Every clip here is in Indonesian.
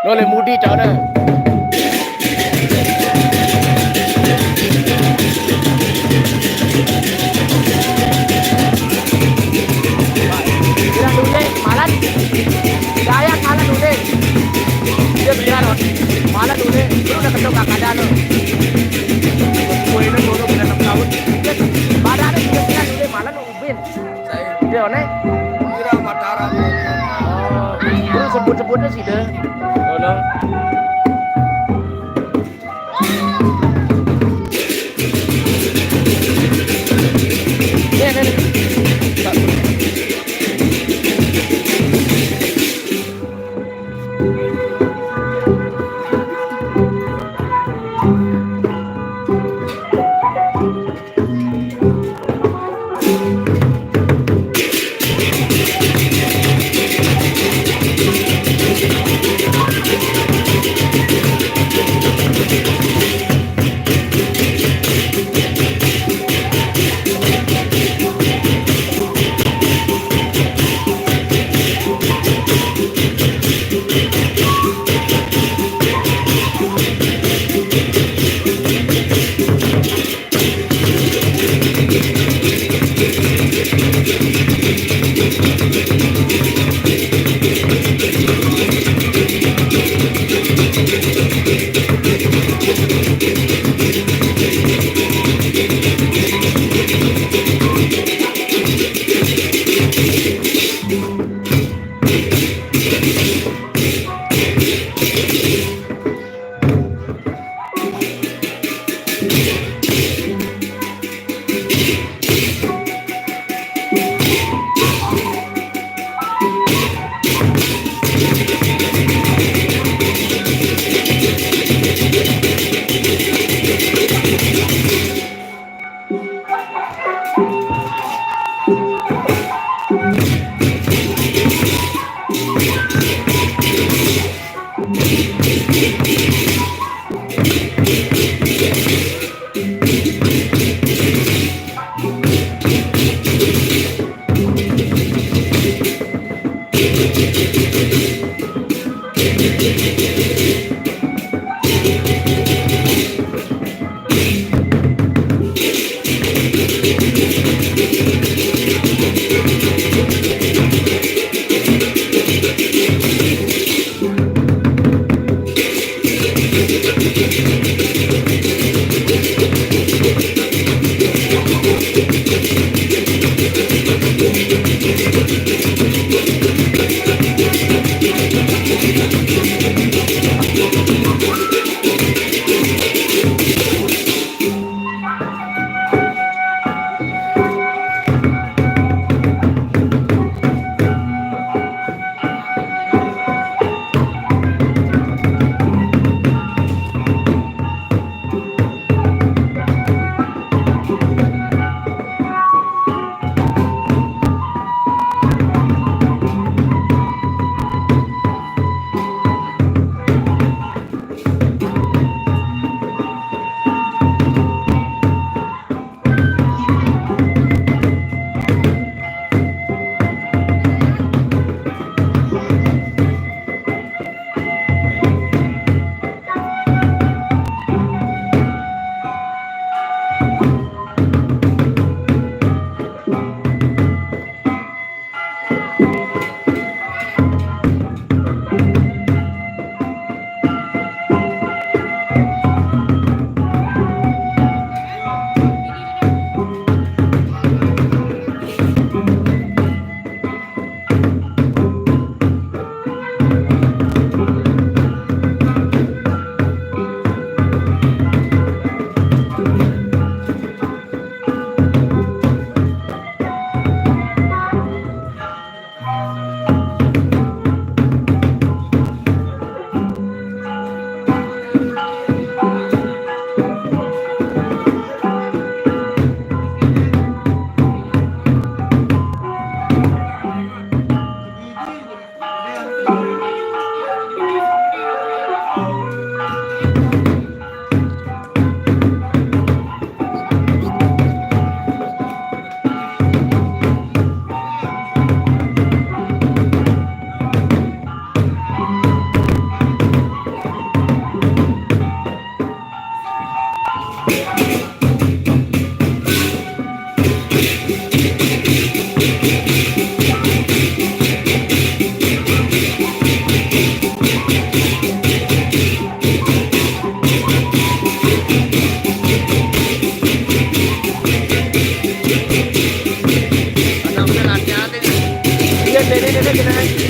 Nó lên mút đi cháu này. Bilang dulu deh, malan. Daya malan dulu deh. Dia bilang malan dulu deh. Lu udah ketemu kakak dah lo. Gue ini dulu udah 6 tahun. Dia badannya juga bilang dulu deh, malan ubin. Dia mana? Kira Mataram. Oh, terus sebut-sebutnya sih deh. Tolong. Nih.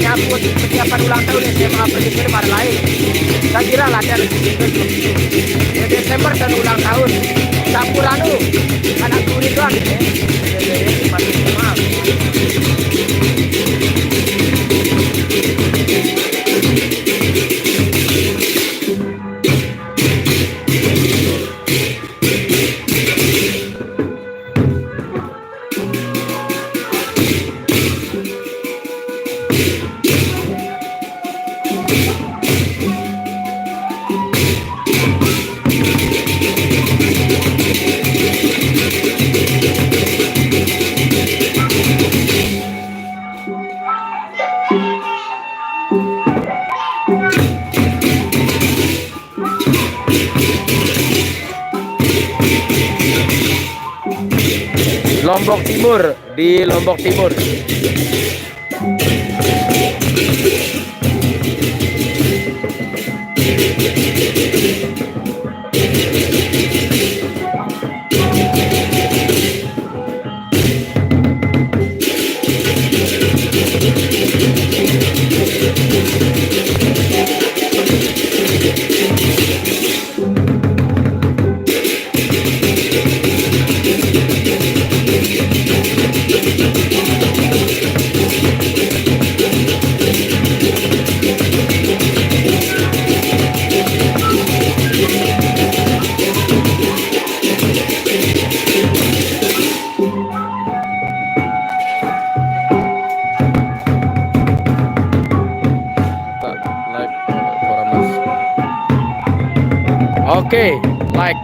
Nyapu persiapan ulang tahun SMA Pringgasela pada lain. Saya kira latihan ya, Desember dan ulang tahun. Campuranu anak Jurit doang ya. Maaf. Lombok Timur, di Lombok Timur. Oke, like.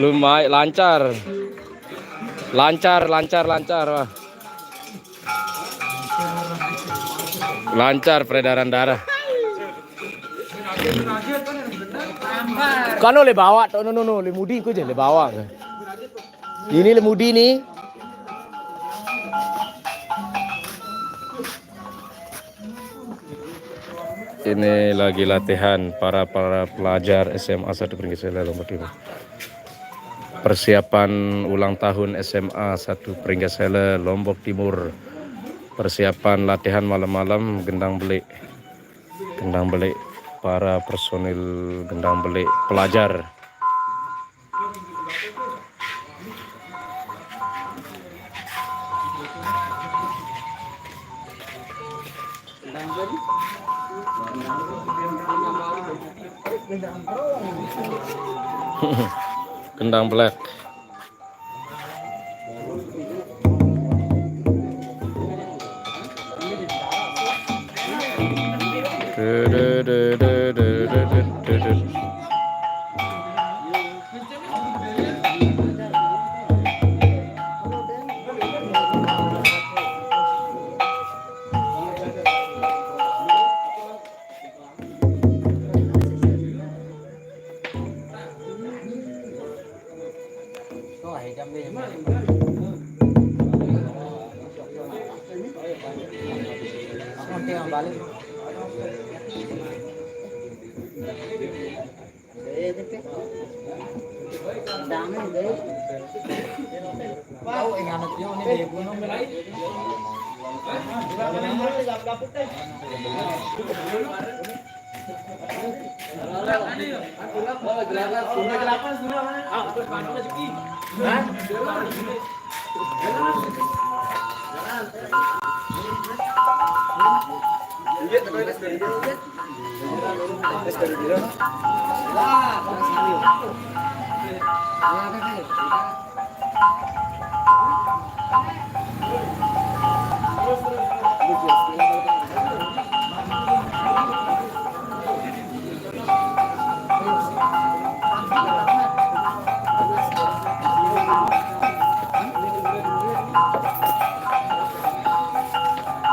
Lumayan lancar. Lancar, wah. Lancar peredaran darah. Kan le bawa tuh, no, le mudi ku je le bawa. Ini le mudi nih. Ini lagi latihan para pelajar SMA 1 Pringgasela Lombok Timur. Persiapan ulang tahun SMA 1 Pringgasela Lombok Timur. Persiapan latihan malam-malam gendang belik para personil gendang belik pelajar. Gendang black.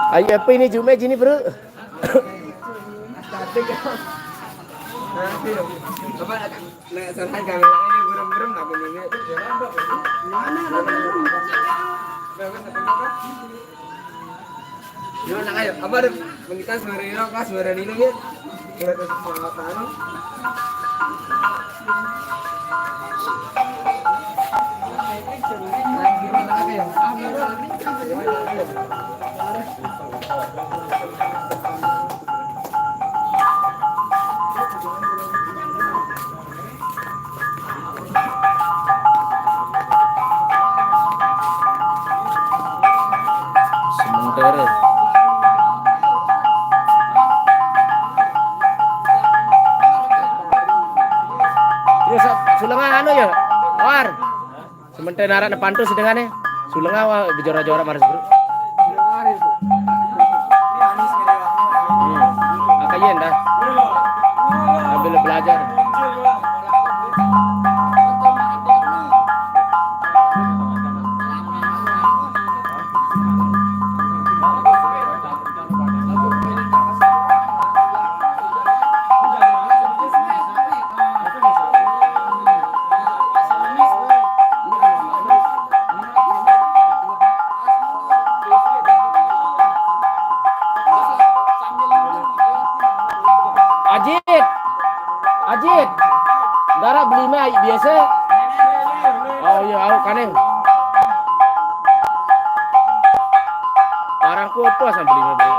Ayo apa ini Jume gini bro? Bapak nak serahkan kamera ini bro. gerem-gerem nak ini. Yo nak ayo, apa deh? Kita suara ini, kas suara ini ya. Kita semangat anu. Sementara terus sulengan anu ya war sementara narak depan tuh sedengane sulengan wah bejora-jora maris bro akayen dah ambil belajar Ajit, darah beli mah biasa. Oh iya, aku kaneng. Barangku apa asal beli mah bro?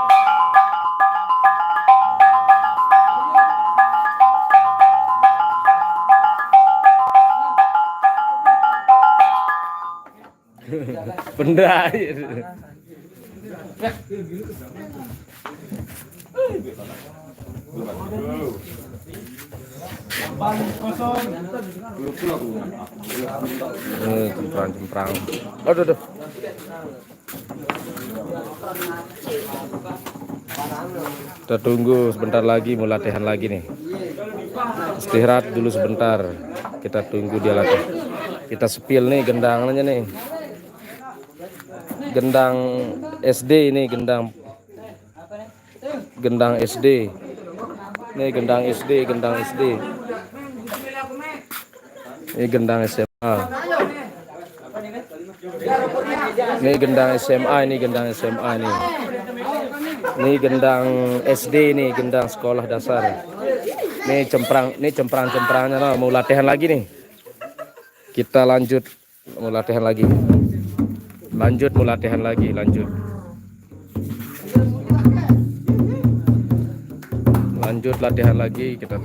Benda. Cemprang. Aduh. Kita tunggu sebentar lagi mau latihan lagi nih. Istirahat dulu sebentar. Kita tunggu dia latihan. Kita sepil nih gendangnya nih. Gendang SD ini gendang SD. Ini gendang SD. Ini gendang SMA. Ini gendang SMA, ini gendang SMA ini. Ini gendang SD ini, gendang sekolah dasar. Ini cemprang-cemprangnya nah, mau latihan lagi nih. Kita lanjut mau latihan lagi. Lanjut latihan lagi kita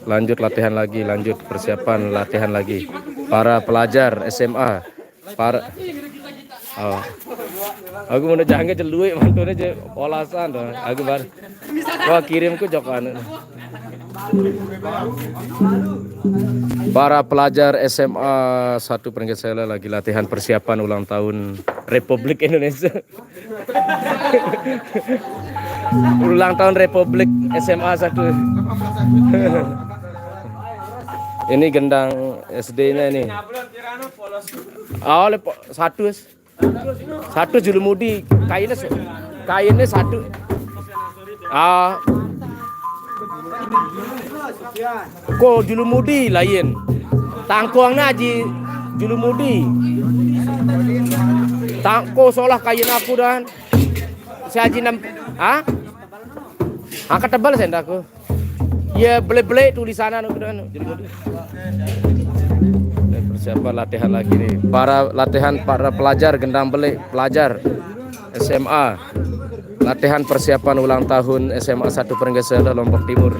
lanjut latihan lagi, lanjut persiapan latihan lagi. Para pelajar SMA, aku mau jangan jeluik mantune je olasan tuh. Aku bar. Wah kirimku jokan. Para pelajar SMA 1 Pringgasela lagi latihan persiapan ulang tahun Republik Indonesia. Ulang tahun Republik SMA 1. Ini gendang SD-nya ini. Awalnya satu julumudi kainnya satu. Kok julumudi lain. Tangkuangnya aji julumudi. Tangko solah kain aku dan si aji angkat tebal sendaku. Ya bele-bele tulisan anu dan julumudi. Persiapan latihan lagi nih. Para pelajar gendang bele pelajar SMA. Latihan persiapan ulang tahun SMA 1 Pringgasela Lombok Timur.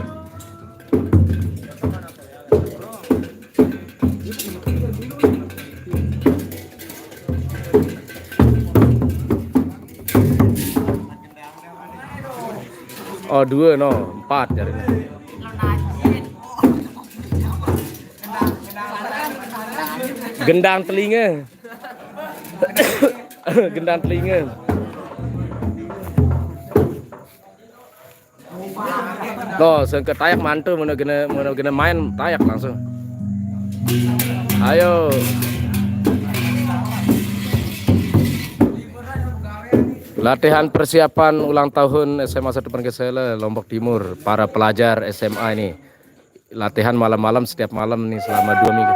Oh 2 no 4 jadinya. Gendang telinga. Gendang telinga. Loh, sengke tayak mantu mau gena main tayak langsung. Ayo. Latihan persiapan ulang tahun SMA 1 Pringgasela Lombok Timur. Para pelajar SMA ini latihan malam-malam setiap malam nih selama 2 minggu.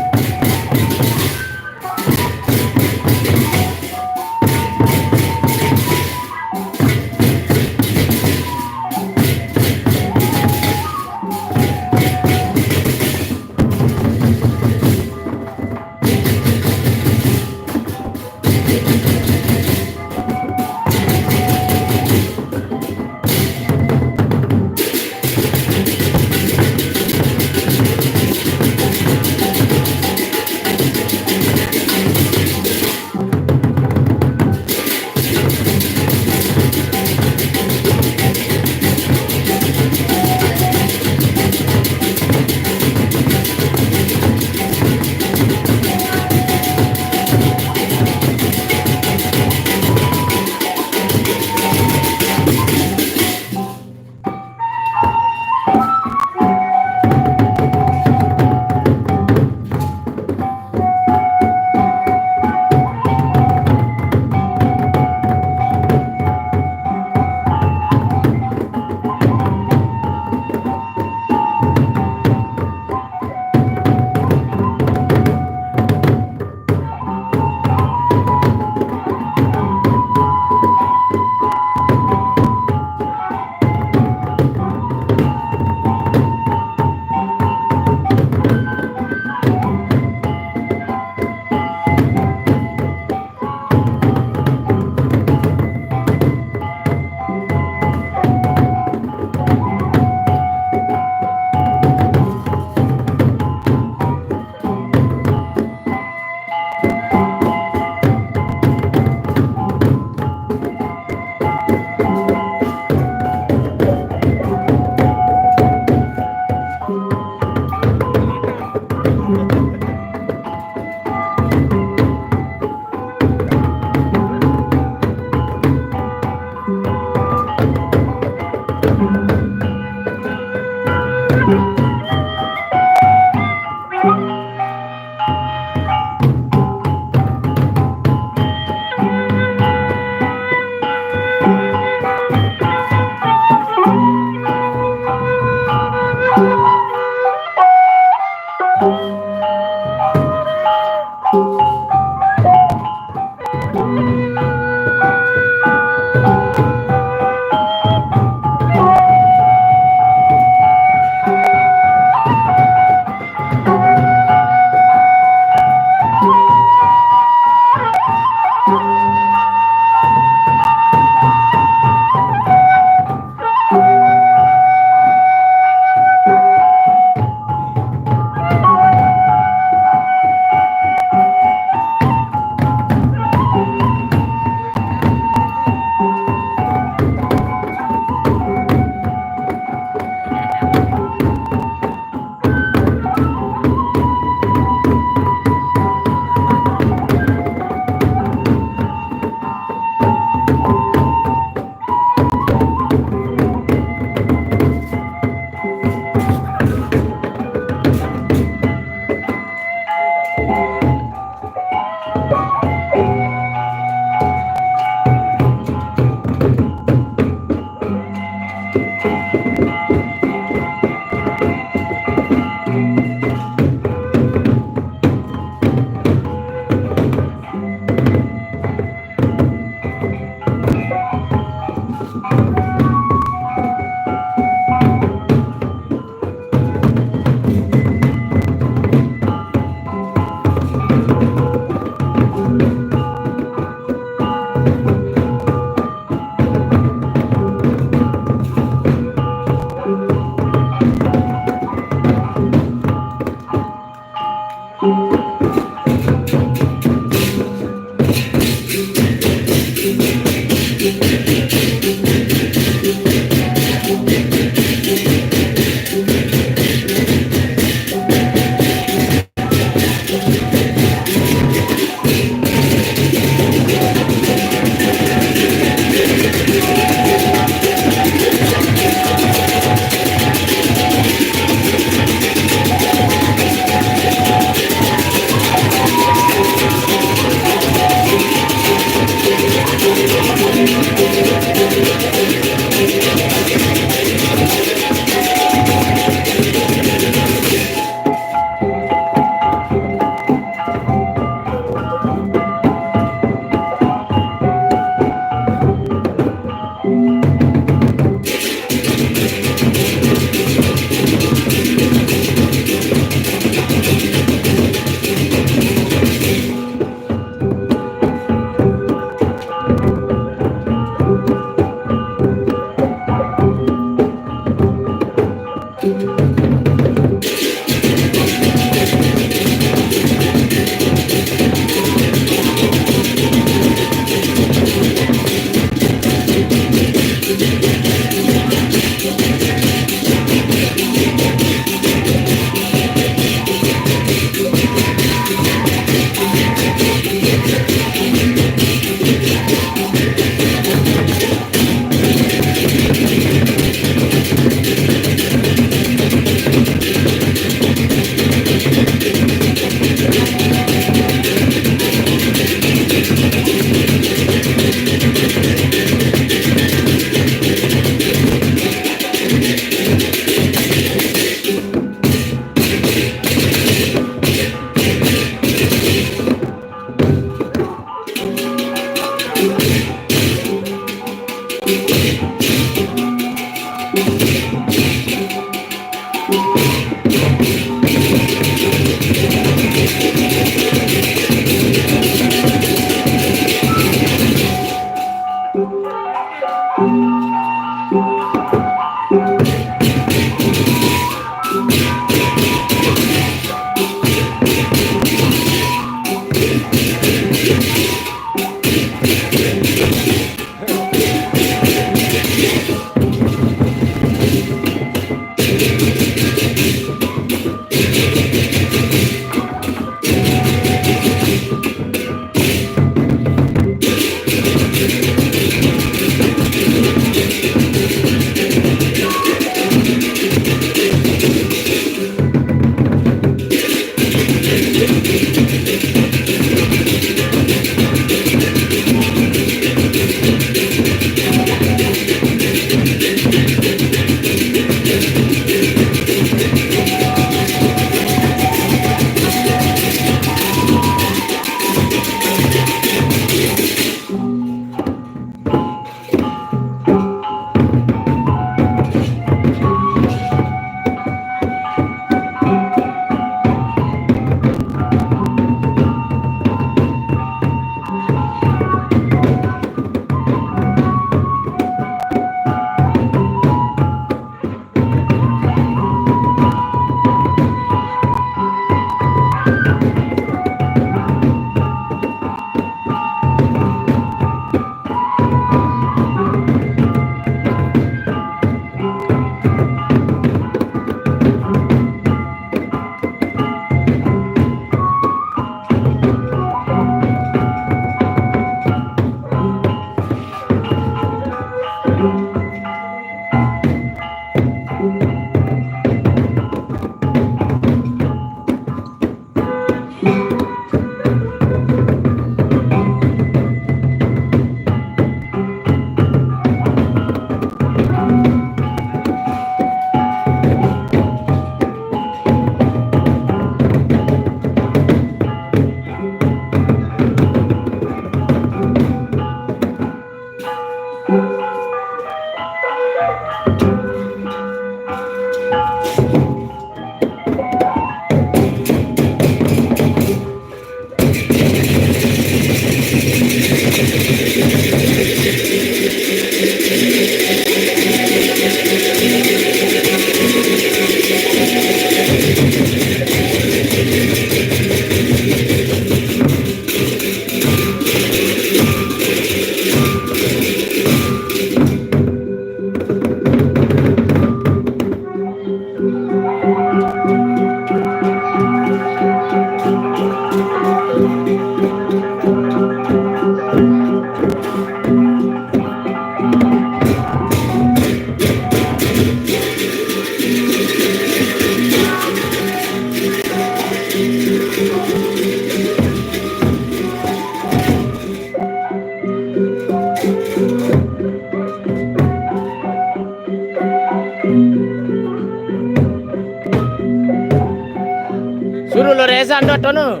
Suruh lo Reza andot tono.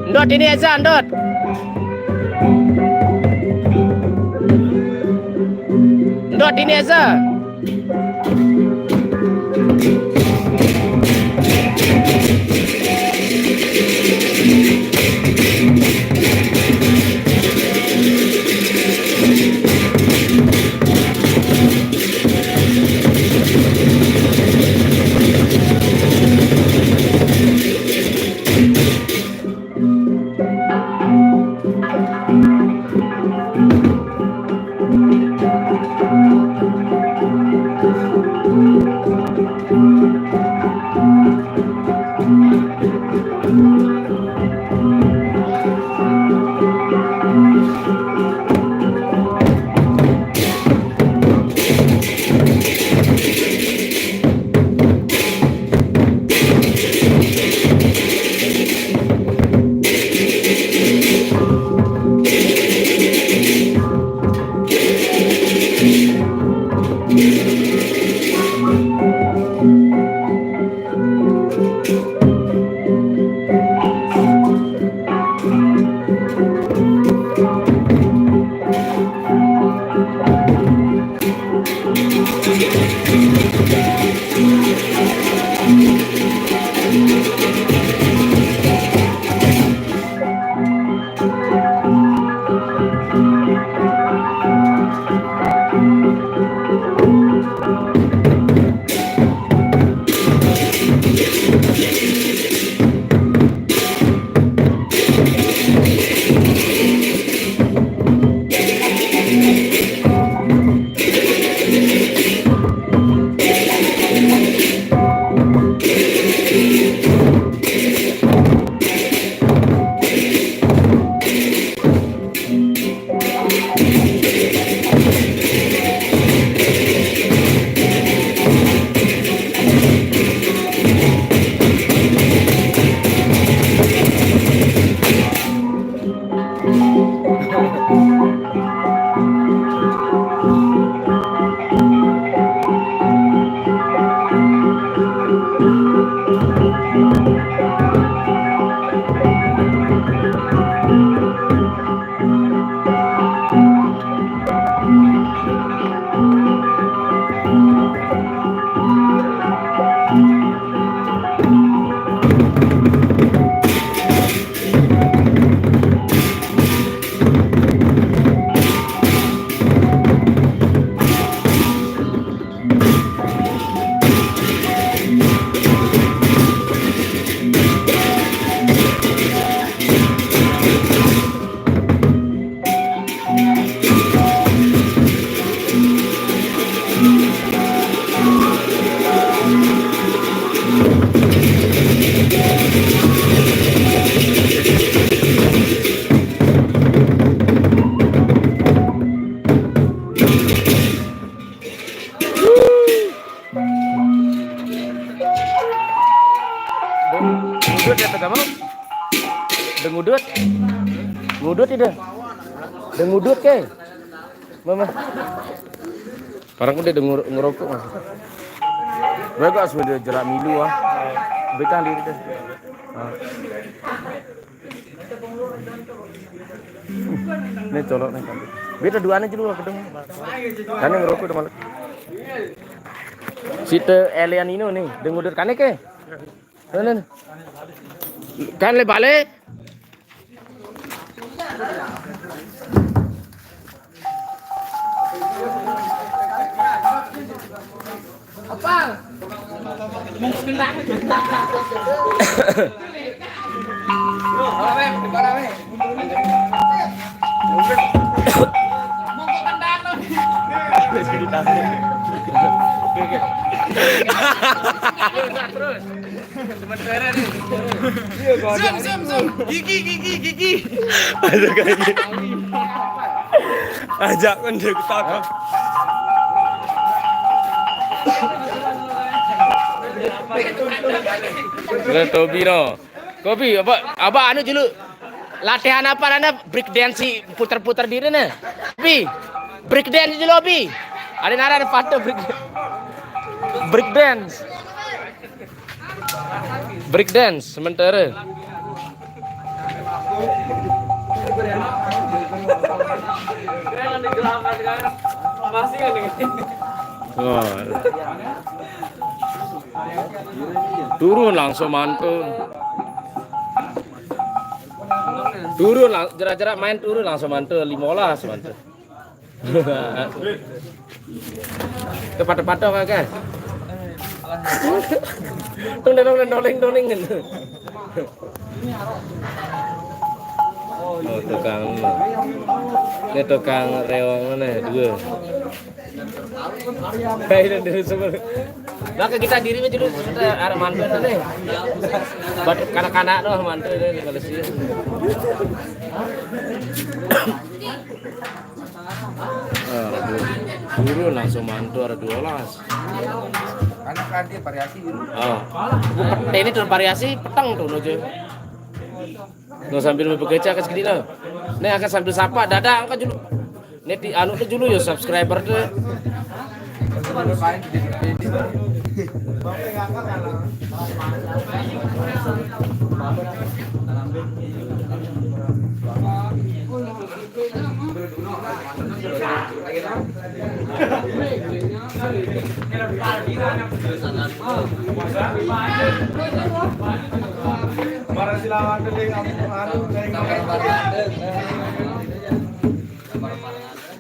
Andot ini Reza andot. Andot ini Reza. Ngudut ya kamu? Ngudut? Ngudut tidak? Ngudut ke? Mama. Parang udah ngerokok mas. Beragam sudah jerak milu ah. Bekan diri deh. Ini colok nih kan. Beda duanya dulu kedeng. Kan ngerokok udah malah. Situ alien ini nih, dengudur kan ke? Kan le balik. Apa? Terus. Sementara nih. Zoom. Gigi. Ada kayak gini. Ajak kan dia ketangkap. Tobi no. Kopi apa anu dulu. Latihan apa nana break dance putar-putar diri nih. Bi. Break dance dulu Bi. Ada nara foto break dance. Break dance sementara. Oh. Turun langsung mantul. Turun jarak main turun langsung mantul 15 mantul. Kepada-pada kan? Doling gitu. Oh tukang ini tukang rewang mana dua. Baik dari semua. Maka kita diri dulu sudah ada mantu nih. Buat kanak-kanak doh mantu ini kalau sih. Turun langsung mantu ada 12. Karena kan dia variasi gitu. Oh. Ini tuh variasi petang tuh aja. Nggak sambil bekerja ke segini lah. Nih akan sambil sapa dadah angkat dulu. Nih di anu tuh dulu ya subscriber tuh.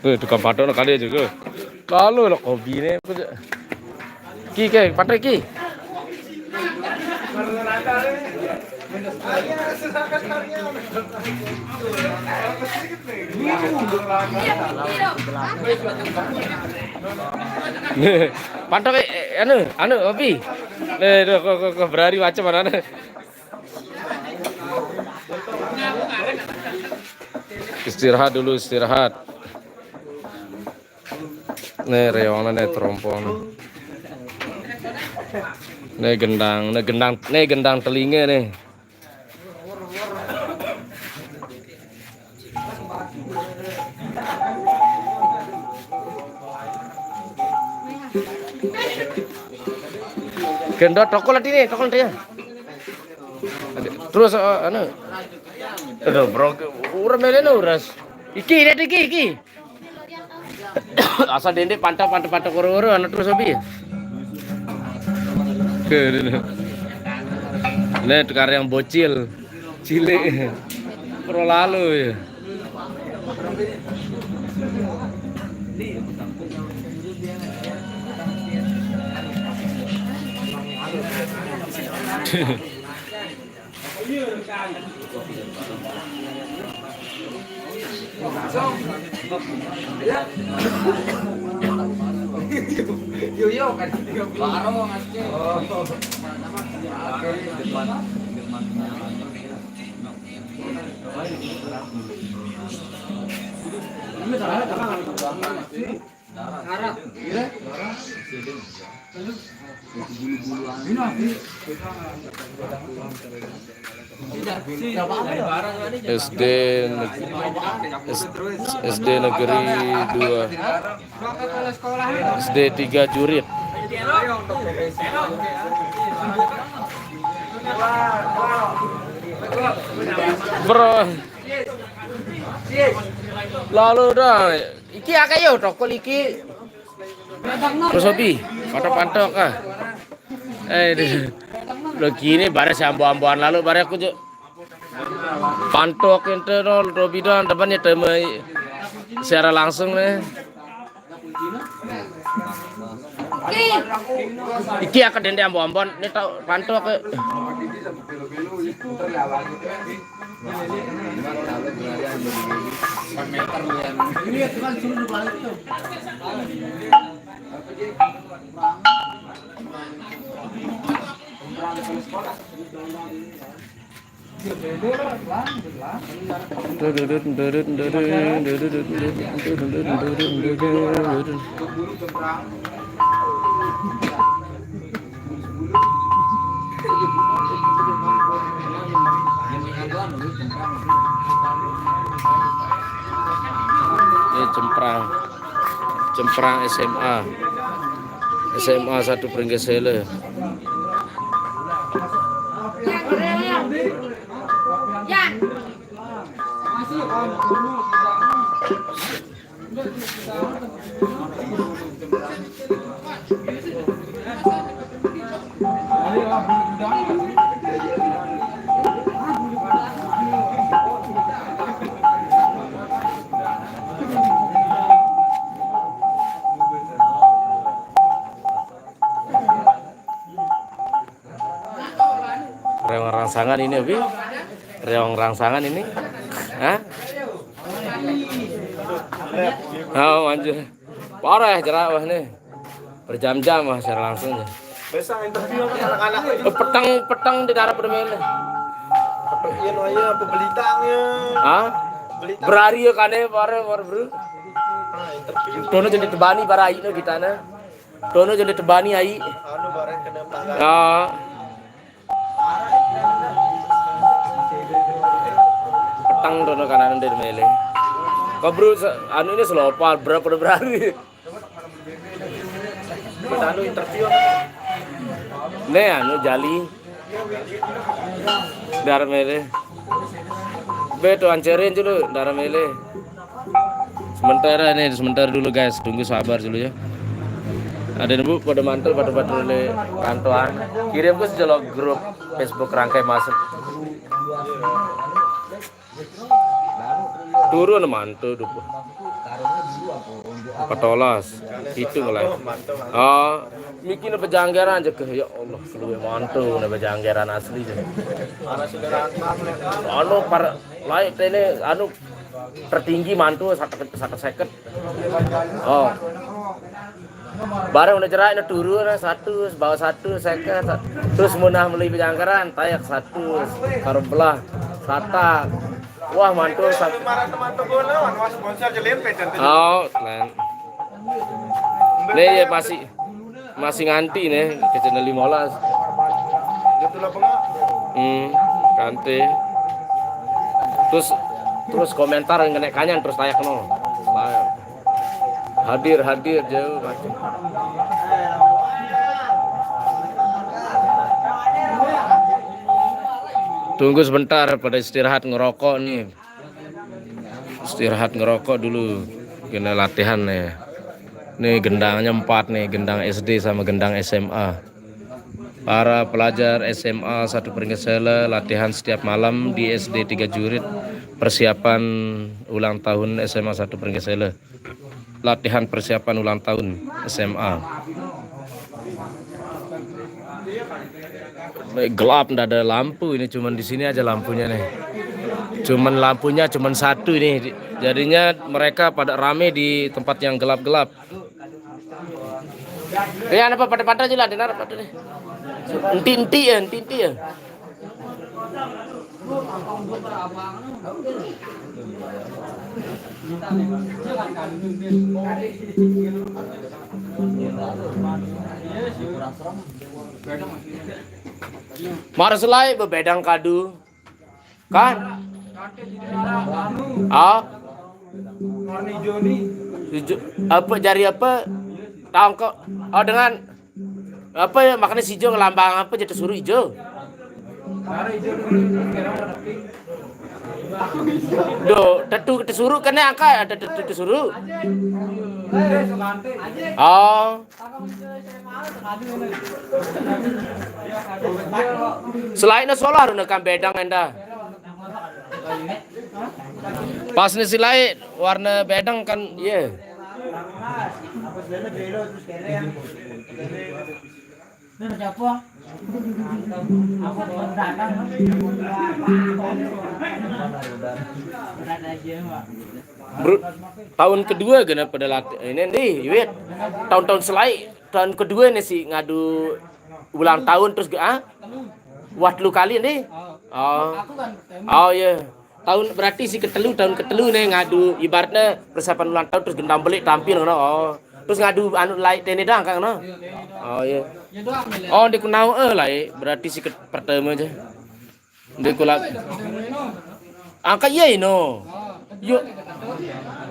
Tukang patok kali juga. Lalu lo kopi ini. Ki ke, patri ki. Patok anu kopi. Kok berari macam mana? Istirahat dulu, istirahat. Nih rewangan nih trompon. Nih gendang telinga nih. Gendot tokol ini, tokol dia. Terus anu. Aduh, bro, urang melene uras. Iki. Asal dende pantau koro-koro anu terus obi. Nih tukar yang bocil, cilik, pro lalu ya. Yo kan baru ngasih. SD SD Negeri 2, SD 3 Jurit. Bro. Lalu dah. Iki akeh yo tokol iki. Terus hobi, pantok-pantok ah. Lo gini bare sambo-amboan lalu bare aku juk pantok internal Robidan depannya temai secara langsung nih. Iki akan dende ambo-ambon ini tau pantok ke. Ini Cemprang SMA 1 Pringgasela. Reong rangsangan ini, Abi. Reong rangsangan ini. Hah? Oh, anjir. Parah jerak wah nih. Berjam-jam wah secara langsung ya. Biasa interview anak-anak. Petang di darat permainan. Iya no ya pembelitangnya. Hah? Berari ya kane parah bro. Interview Dono jadi tebani para ai no kita na. Dono jadi tebani ai. anu bareng kena pelanggan. Ah. Petang dono kanan dari mele. Kau bro anu ini selopal berapa berari. Kita anu interview. Nih anu jali. Darah mele. Beto ancerin dulu darah mele. Sementara dulu guys, tunggu sabar dulu ya. Ada nebu pada mantul pada oleh kantoran. Kirim ke sejauh grup Facebook rangkai masuk. Turun mantul dupu. Patolas hitung lah. Ah, bikin bejanggeran aja ke ya Allah, luwe mantul bejanggeran asli je. Anu par lain ini anu tertinggi mantul 1 Oh. Barang udah cerai udah turun 100 bawah 1 seket terus munah beli bejanggeran tayak 1 karo belah sata. Wah mantul Teman-teman bola wan sponsor jelempet dan. Oh, lan. Nih ya masih nganti nih ke channel 15. Gitu lah pengak. Kante. Terus komentar ngenek kanyan terus tayak no. Hadir jauh macam. Tunggu sebentar pada istirahat ngerokok nih. Istirahat ngerokok dulu. Kena latihan nih. Nih gendangnya 4 nih, gendang SD sama gendang SMA. Para pelajar SMA 1 Pringgasela latihan setiap malam di SD 3 Jurit. Persiapan ulang tahun SMA 1 Pringgasela. Latihan persiapan ulang tahun SMA. Gelap, ndak ada lampu ini, cuman di sini aja lampunya nih. Lampunya cuman 1 ini. Jadinya mereka pada rame di tempat yang gelap-gelap. Ya apa pada aja lah denar pada deh. Inti ya. Mar selai bebedang kadu. Kan? Ah, Warna hijau nih. apa jari apa? Tahu kok? Oh dengan apa ya makanya si hijau lambang apa jadi suruh hijau? Warna hijau nih. Kira warna pink. Do, tetu suruh kena angka ada tetu suruh. Sekante. Oh. Selain solar harus kan bedang enda. Pas nih silai warna bedang kan iya. Tahun kedua gana pada ini nih, Yuit. Tahun-tahun selai tahun kedua nih sih ngadu ulang tahun terus wat lu kali nih. Oh iya. Tahun berarti si tahun ketelu nih ngadu ibaratnya persiapan ulang tahun terus gendam belik tampil ngono. Oh. Terus ngadu anu lai tene dang kan ngono. Oh iya. Oh di kunau lah berarti si pertama aja. Di kula. Angka iya no.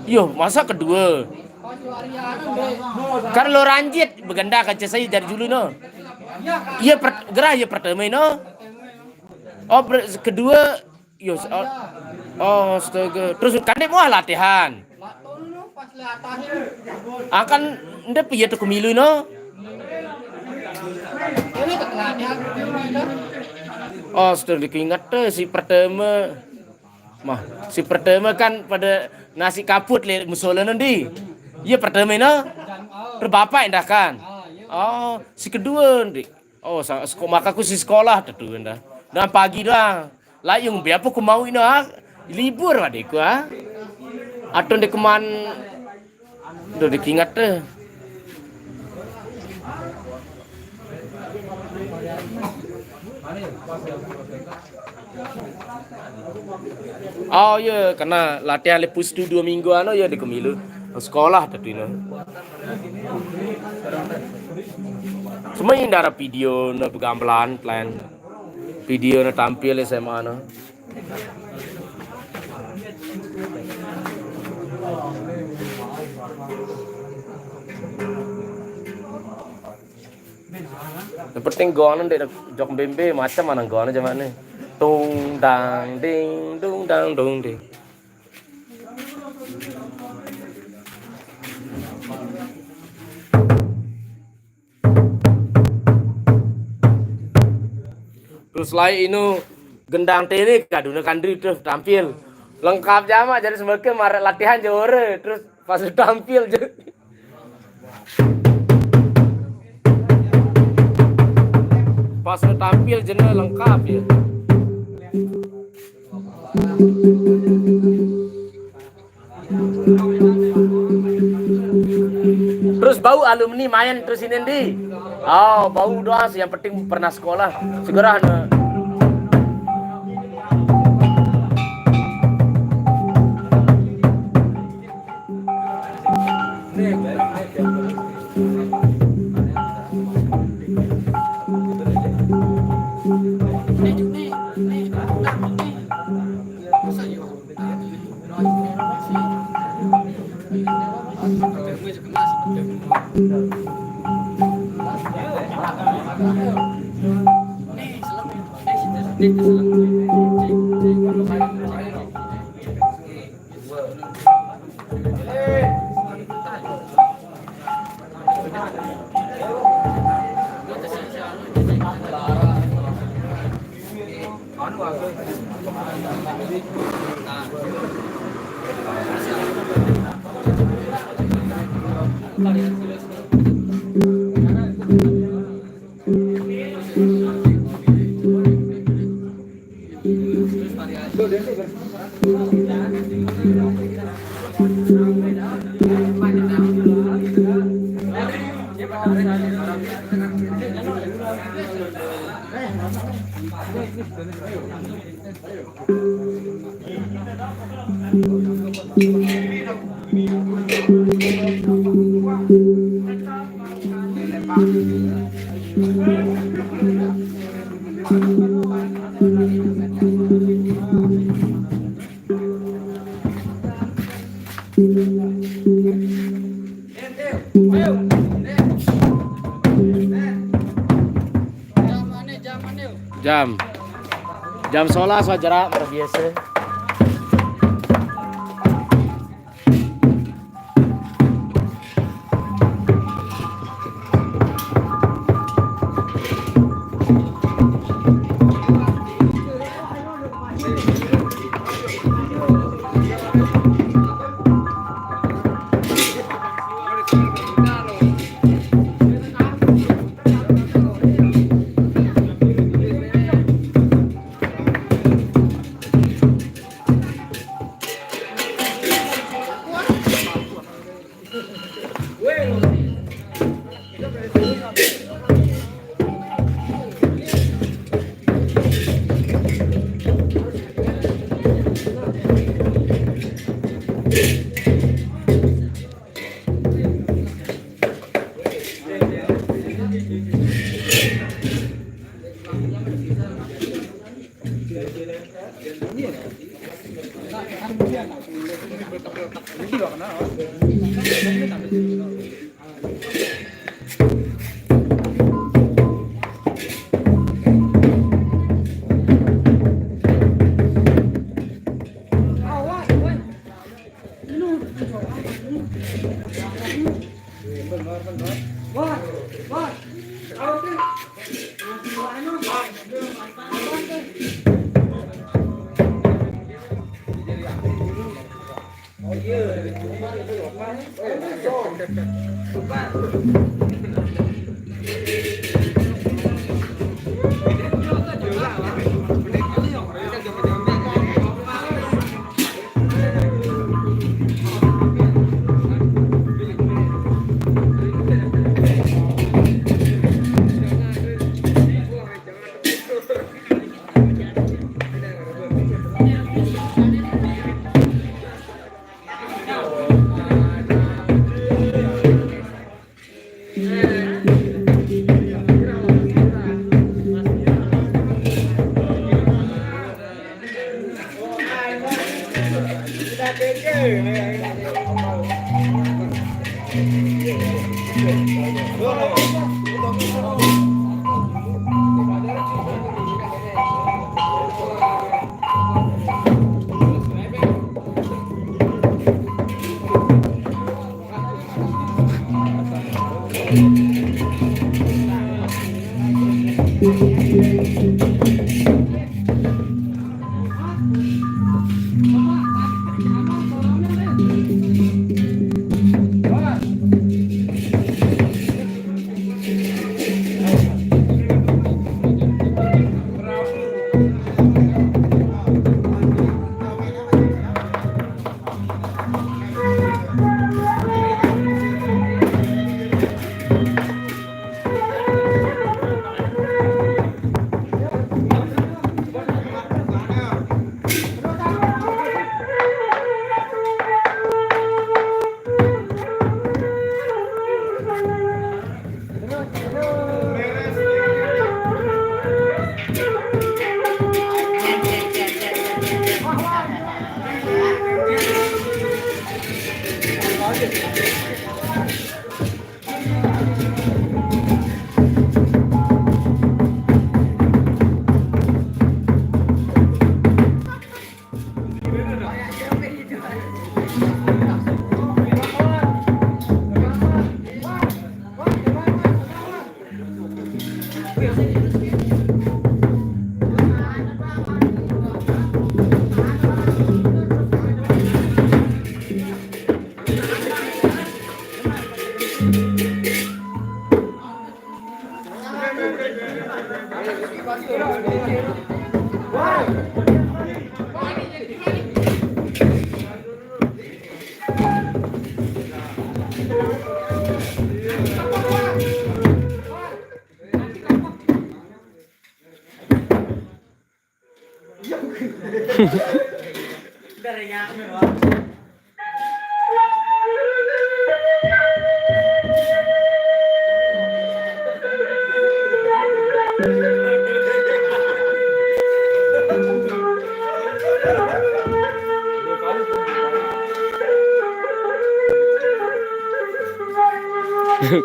Yo masa kedua. Kan lo ranjit beganda kaca saya dari dulu no. Iya gerah ya pertama no. Oh kedua yo astaga. Terus kan dia mau latihan. Akan ndak piye tuh kemilu no. Oh, sudah diingat si pertama. Mah, si pertama kan pada nasi kaput le musola nanti. Iya pertama no. Berbapak indah kan. Oh, si kedua nanti. Oh, maka aku si sekolah tuh indah. Dan pagi dah. Lah yang biapa aku mau ini libur adikku Atau di keman udah diingat tuh. Oh iya, karena latihan lepus tu 2 minggu ya di kemilu sekolah tadi no. Semua indara video na pegambelan plan. Video na tampil SMA no. Yang penting gonan dek jok bembe macam mana gonan zaman ni. Tung dang ding dung dang dung ding. Terus lain ini gendang tiri kaduna kandri terus tampil lengkap jama jadi sebagai maret latihan jore terus pas tampil je. Pas tampil jenis lengkap ya. Terus bau alumni main terus ini di. Oh, bau doang yang penting pernah sekolah. Segera Jam 11 wajar biasa.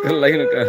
Lain kan.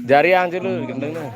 Jari yang dulu gendengnya.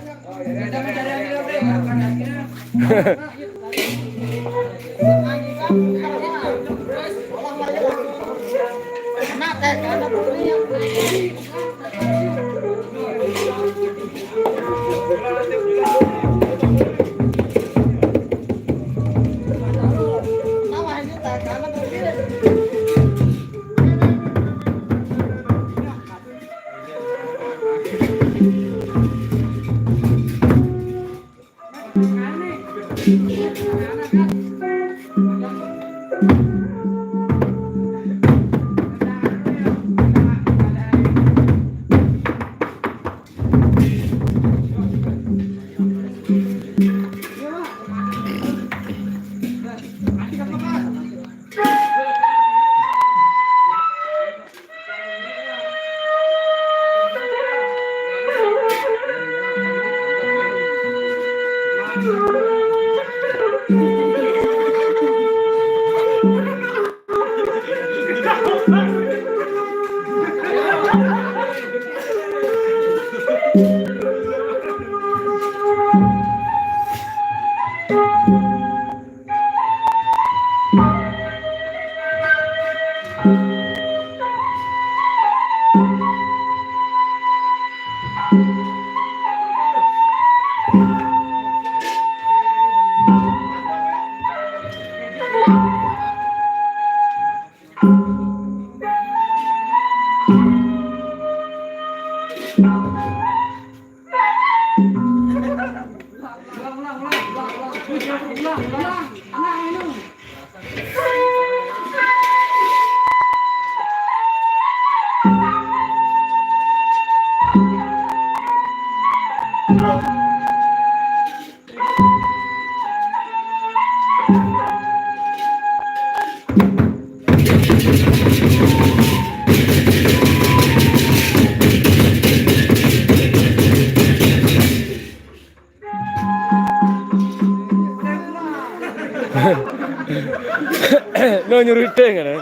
No nyuruh kan.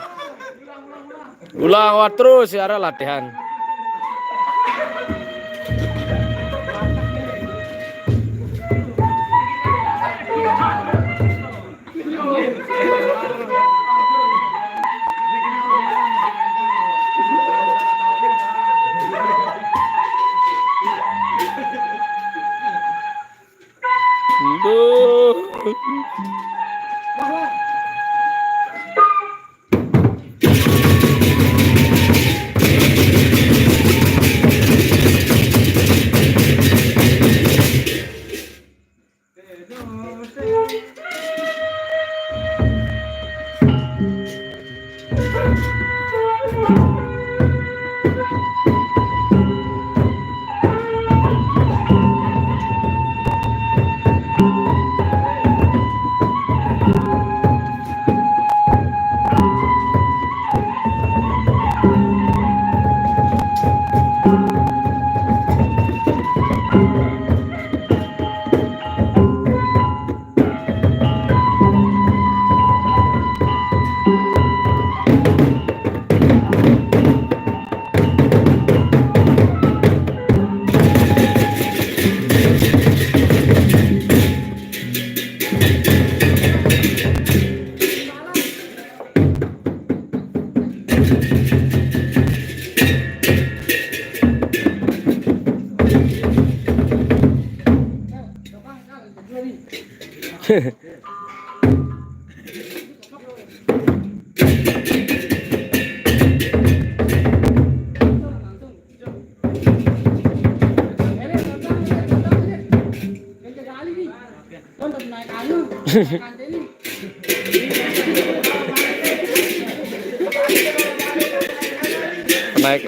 Ulang terus ya latihan. Duh. Naik.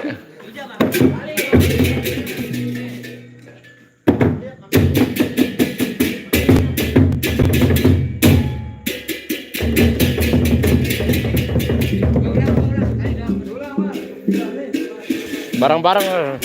Barang-barang.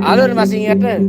Alur masih ingat deh.